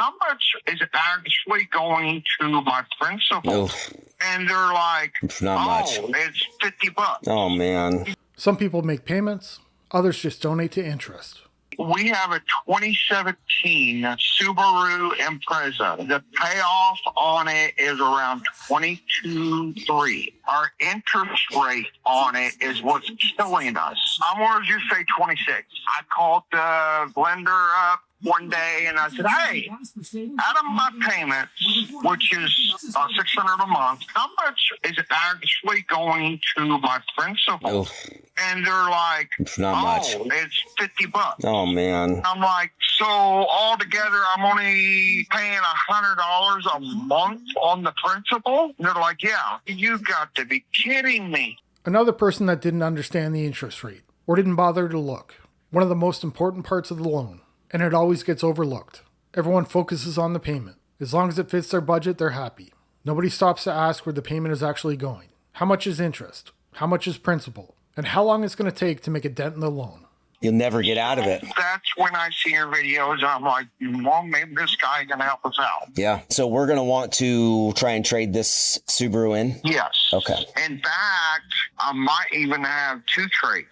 how much is actually going to my principal? Oof. And they're like, Not much. It's $50. Oh, man. Some people make payments, others just donate to interest. We have a 2017 Subaru Impreza. The payoff on it is around 22.3. Our interest rate on it is what's killing us. I'm going to just say 26. I called the lender up one day and I said, hey, out of my payments, which is $600 a month, how much is actually going to my principal? Oof. And they're like, Not much. It's $50. Oh, man. I'm like, so altogether, I'm only paying $100 a month on the principal? And they're like, yeah, you got to be kidding me. Another person that didn't understand the interest rate or didn't bother to look. One of the most important parts of the loan, and it always gets overlooked. Everyone focuses on the payment. As long as it fits their budget, they're happy. Nobody stops to ask where the payment is actually going. How much is interest? How much is principal? And how long it's going to take to make a dent in the loan. You'll never get out of it. That's when I see your videos, and I'm like, well, maybe this guy can help us out. Yeah. So we're going to want to try and trade this Subaru in? Yes. Okay. In fact, I might even have two trades.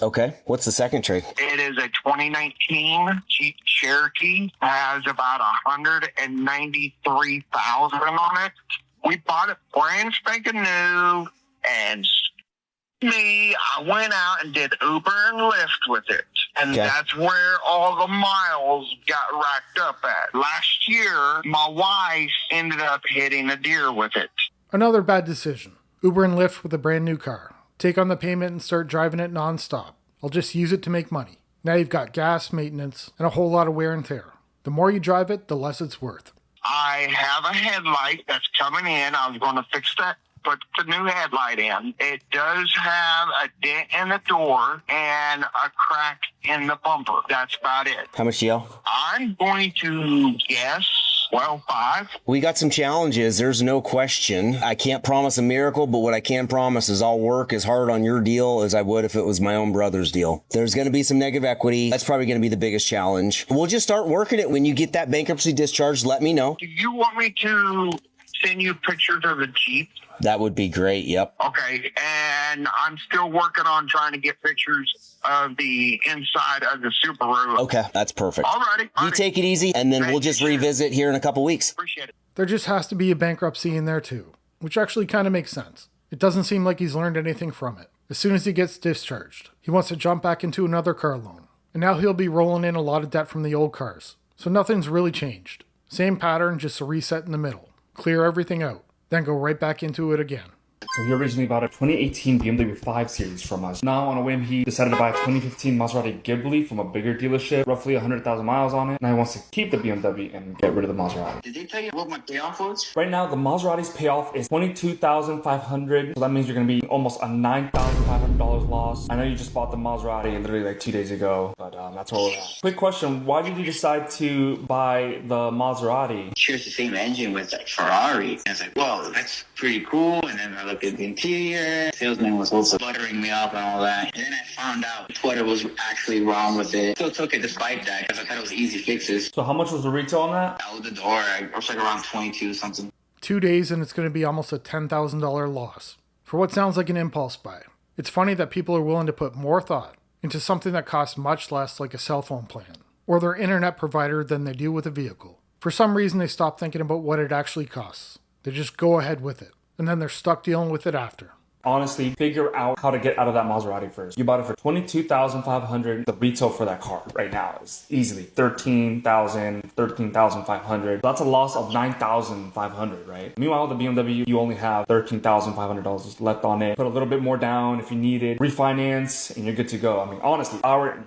Okay. What's the second trade? It is a 2019 Jeep Cherokee. Has about 193,000 on it. We bought it brand spanking new, and I went out and did Uber and Lyft with it. And that's where all the miles got racked up at. Last year, my wife ended up hitting a deer with it. Another bad decision. Uber and Lyft with a brand new car. Take on the payment and start driving it nonstop. I'll just use it to make money. Now you've got gas, maintenance, and a whole lot of wear and tear. The more you drive it, the less it's worth. I have a headlight that's coming in. I was going to fix that. Put the new headlight in. It does have a dent in the door and a crack in the bumper. That's about it. How much do you owe? I'm going to guess, 5. We got some challenges. There's no question. I can't promise a miracle, but what I can promise is I'll work as hard on your deal as I would if it was my own brother's deal. There's going to be some negative equity. That's probably going to be the biggest challenge. We'll just start working it. When you get that bankruptcy discharge, let me know. Do you want me to send you pictures of the Jeep? That would be great. Yep. Okay. And I'm still working on trying to get pictures of the inside of the Subaru. Okay. That's perfect. All righty. You take it easy, and then we'll just revisit here in a couple weeks. Appreciate it. There just has to be a bankruptcy in there too, which actually kind of makes sense. It doesn't seem like he's learned anything from it. As soon as he gets discharged, he wants to jump back into another car loan. And now he'll be rolling in a lot of debt from the old cars. So nothing's really changed. Same pattern, just a reset in the middle. Clear everything out, then go right back into it again. So he originally bought a 2018 BMW 5 Series from us. Now on a whim, he decided to buy a 2015 Maserati Ghibli from a bigger dealership, roughly 100,000 miles on it. Now he wants to keep the BMW and get rid of the Maserati. Did they tell you what my payoff was? Right now, the Maserati's payoff is $22,500. So that means you're going to be almost a $9,500 loss. I know you just bought the Maserati literally like 2 days ago, but that's where we're at. Quick question, why did you decide to buy the Maserati? Shares the same engine with like Ferrari. And I was like, whoa, that's pretty cool. And then I looked at the interior. The salesman was also buttering me up and all that. And then I found out what was actually wrong with it. Still took it despite that because I thought it was easy fixes. So how much was the retail on that? Out the door, it was like around 22 something. 2 days and it's going to be almost a $10,000 loss for what sounds like an impulse buy. It's funny that people are willing to put more thought into something that costs much less, like a cell phone plan or their internet provider, than they do with a vehicle. For some reason, they stop thinking about what it actually costs. They just go ahead with it, and then they're stuck dealing with it after. Honestly, figure out how to get out of that Maserati first. You bought it for $22,500. The retail for that car right now is easily $13,500. That's a loss of $9,500, right? Meanwhile, the BMW, you only have $13,500 left on it. Put a little bit more down if you need it. Refinance, and you're good to go. I mean, honestly,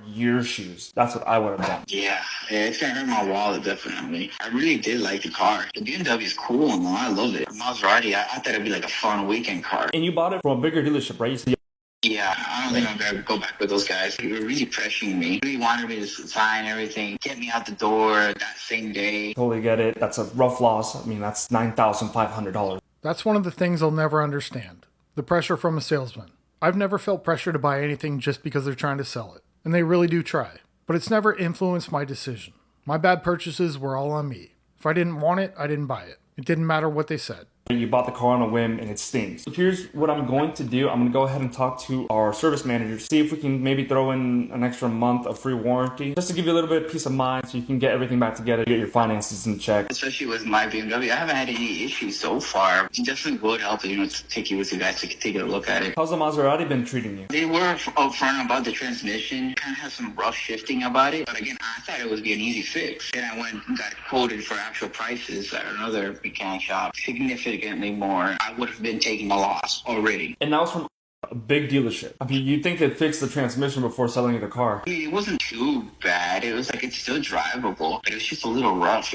your shoes, that's what I would have done. Yeah, it's gonna hurt my wallet, definitely. I really did like the car. The BMW is cool and all. I love it. The Maserati, I thought it'd be like a fun weekend car. And you bought it from a bigger dealership, right? So yeah, I don't think I'm gonna go back with those guys. They were really pressuring me. Really wanted me to sign everything, get me out the door that same day. Totally get it. That's a rough loss. I mean, that's $9,500. That's one of the things I'll never understand. The pressure from a salesman. I've never felt pressure to buy anything just because they're trying to sell it. And they really do try. But it's never influenced my decision. My bad purchases were all on me. If I didn't want it, I didn't buy it. It didn't matter what they said. You bought the car on a whim and it stinks. So here's what I'm going to do. I'm going to go ahead and talk to our service manager, see if we can maybe throw in an extra month of free warranty, just to give you a little bit of peace of mind so you can get everything back together, get your finances in check. Especially with my BMW, I haven't had any issues so far. It definitely would help, to take you with you guys to take a look at it. How's the Maserati been treating you? They were upfront about the transmission. Kind of has some rough shifting about it. But again, I thought it would be an easy fix. Then I went and got quoted for actual prices at another mechanic shop, significantly more. I would have been taking a loss already. And that was from a big dealership. I mean, you'd think they'd fix the transmission before selling you the car. I mean, it wasn't too bad. It was it's still drivable, but it was just a little rough,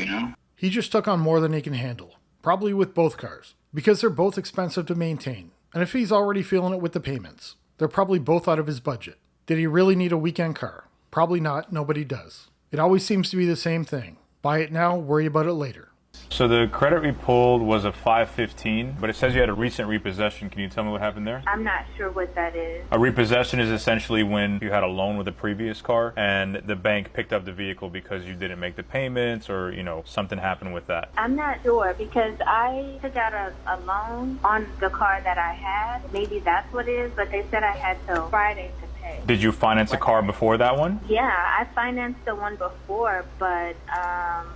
He just took on more than he can handle, probably with both cars, because they're both expensive to maintain. And if he's already feeling it with the payments, they're probably both out of his budget. Did he really need a weekend car? Probably not. Nobody does. It always seems to be the same thing. Buy it now, worry about it later. So the credit we pulled was a 515, but it says you had a recent repossession. Can you tell me what happened there? I'm not sure what that is. A repossession is essentially when you had a loan with a previous car and the bank picked up the vehicle because you didn't make the payments or, something happened with that. I'm not sure because I took out a loan on the car that I had. Maybe that's what it is, but they said I had till Friday to pay. Did you finance a car before that one? Yeah, I financed the one before, but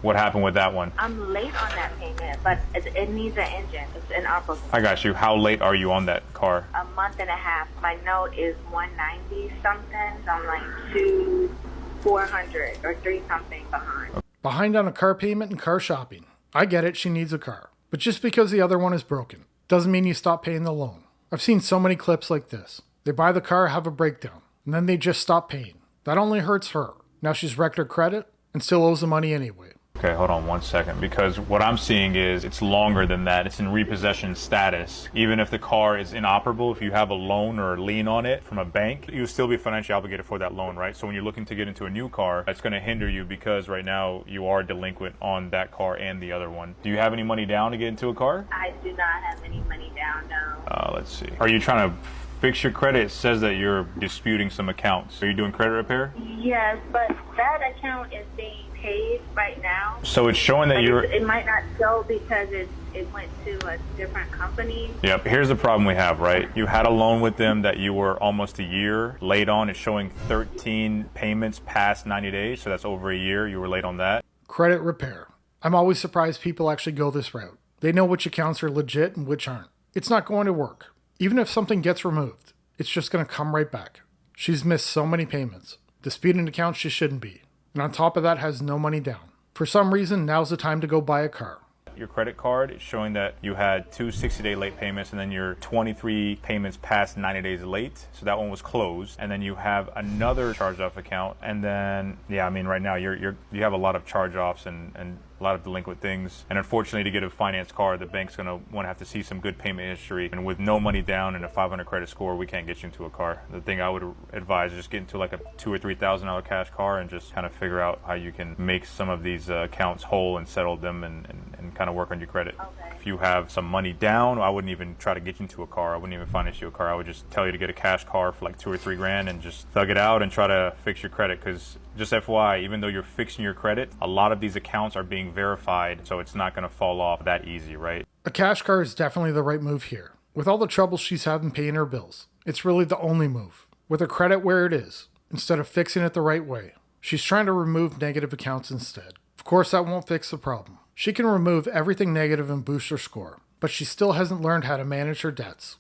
what happened with that one? I'm late on that payment, but it needs an engine. It's inoperable. I got you. How late are you on that car? A month and a half. My note is 190 something. So I'm like 400 or 3 something behind. Behind on a car payment and car shopping. I get it, she needs a car. But just because the other one is broken doesn't mean you stop paying the loan. I've seen so many clips like this. They buy the car, have a breakdown, and then they just stop paying. That only hurts her. Now she's wrecked her credit and still owes the money anyway. Okay, hold on one second, because what I'm seeing is it's longer than that. It's in repossession status. Even if the car is inoperable, if you have a loan or a lien on it from a bank, you'll still be financially obligated for that loan, right? So when you're looking to get into a new car, that's going to hinder you because right now you are delinquent on that car and the other one. Do you have any money down to get into a car? I do not have any money down, no. Let's see. Are you trying to fix your credit? It says that you're disputing some accounts. Are you doing credit repair? Yes, but that account is being paid right now. So it's showing that it might not show because it went to a different company. Yep. Here's the problem we have, right? You had a loan with them that you were almost a year late on. It's showing 13 payments past 90 days. So that's over a year. You were late on that. Credit repair. I'm always surprised people actually go this route. They know which accounts are legit and which aren't. It's not going to work. Even if something gets removed, it's just going to come right back. She's missed so many payments. Disputing accounts she shouldn't be. And on top of that has no money down. For some reason, now's the time to go buy a car. Your credit card is showing that you had 2 60-day late payments and then your 23 payments past 90 days late. So that one was closed. And then you have another charge-off account. And then, right now you have a lot of charge-offs and a lot of delinquent things. And unfortunately, to get a finance car, the bank's going to want to have to see some good payment history. And with no money down and a 500 credit score, we can't get you into a car. The thing I would advise is just get into like a $2,000 or $3,000 cash car and just kind of figure out how you can make some of these accounts whole and settle them and kind of work on your credit. Okay. If you have some money down, I wouldn't even try to get you into a car. I wouldn't even finance you a car. I would just tell you to get a cash car for like $2,000 or $3,000 and just thug it out and try to fix your credit. Because just FYI, even though you're fixing your credit, a lot of these accounts are being verified, so it's not going to fall off that easy, right? A cash car is definitely the right move here. With all the trouble she's having paying her bills, it's really the only move. With her credit where it is, instead of fixing it the right way, she's trying to remove negative accounts instead. Of course, that won't fix the problem. She can remove everything negative and boost her score, but she still hasn't learned how to manage her debts.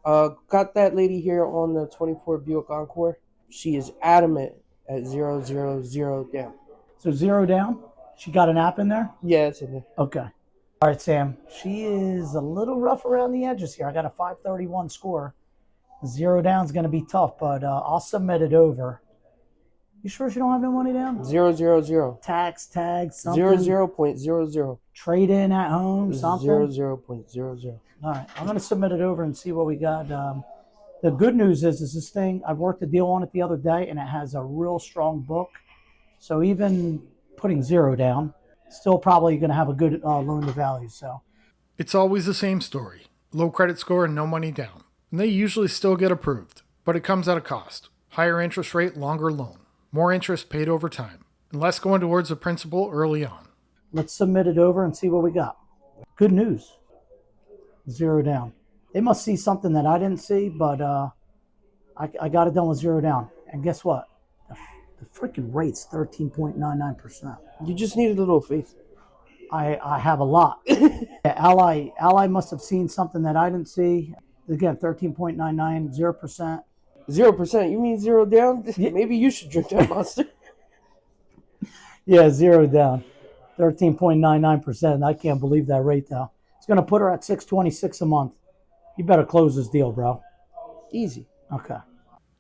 Got that lady here on the 24 Buick Encore. She is adamant at 000 down. So 0 down? She got an app in there? Yeah, it's in there. Okay. All right, Sam. She is a little rough around the edges here. I got a 531 score. 0 down is going to be tough, but I'll submit it over. You sure she don't have no money down? 000. Tax, tag, something. 00.00. Trade in at home, something. 00.00. All right. I'm going to submit it over and see what we got. The good news is this thing, I worked a deal on it the other day, and it has a real strong book. So even putting 0 down, still probably going to have a good loan to value. So it's always the same story. Low credit score and no money down. And they usually still get approved, but it comes at a cost. Higher interest rate, longer loan. More interest paid over time, and less going towards the principal early on. Let's submit it over and see what we got. Good news. 0 down. They must see something that I didn't see, but I got it done with 0 down. And guess what? The freaking rate's 13.99%. You just need a little faith. I have a lot. Ally must have seen something that I didn't see. Again, 13.99, 0%. 0%? You mean 0 down? Maybe you should drink that Monster. Yeah, 0 down. 13.99%. I can't believe that rate, though. It's going to put her at $626 a month. You better close this deal, bro. Easy. Okay.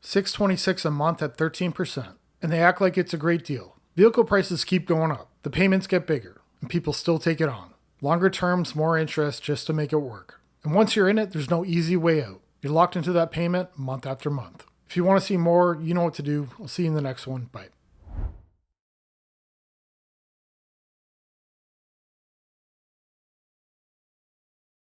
$626 a month at 13%. And they act like it's a great deal. Vehicle prices keep going up. The payments get bigger. And people still take it on. Longer terms, more interest just to make it work. And once you're in it, there's no easy way out. You're locked into that payment month after month. If you want to see more, you know what to do. I'll see you in the next one. Bye.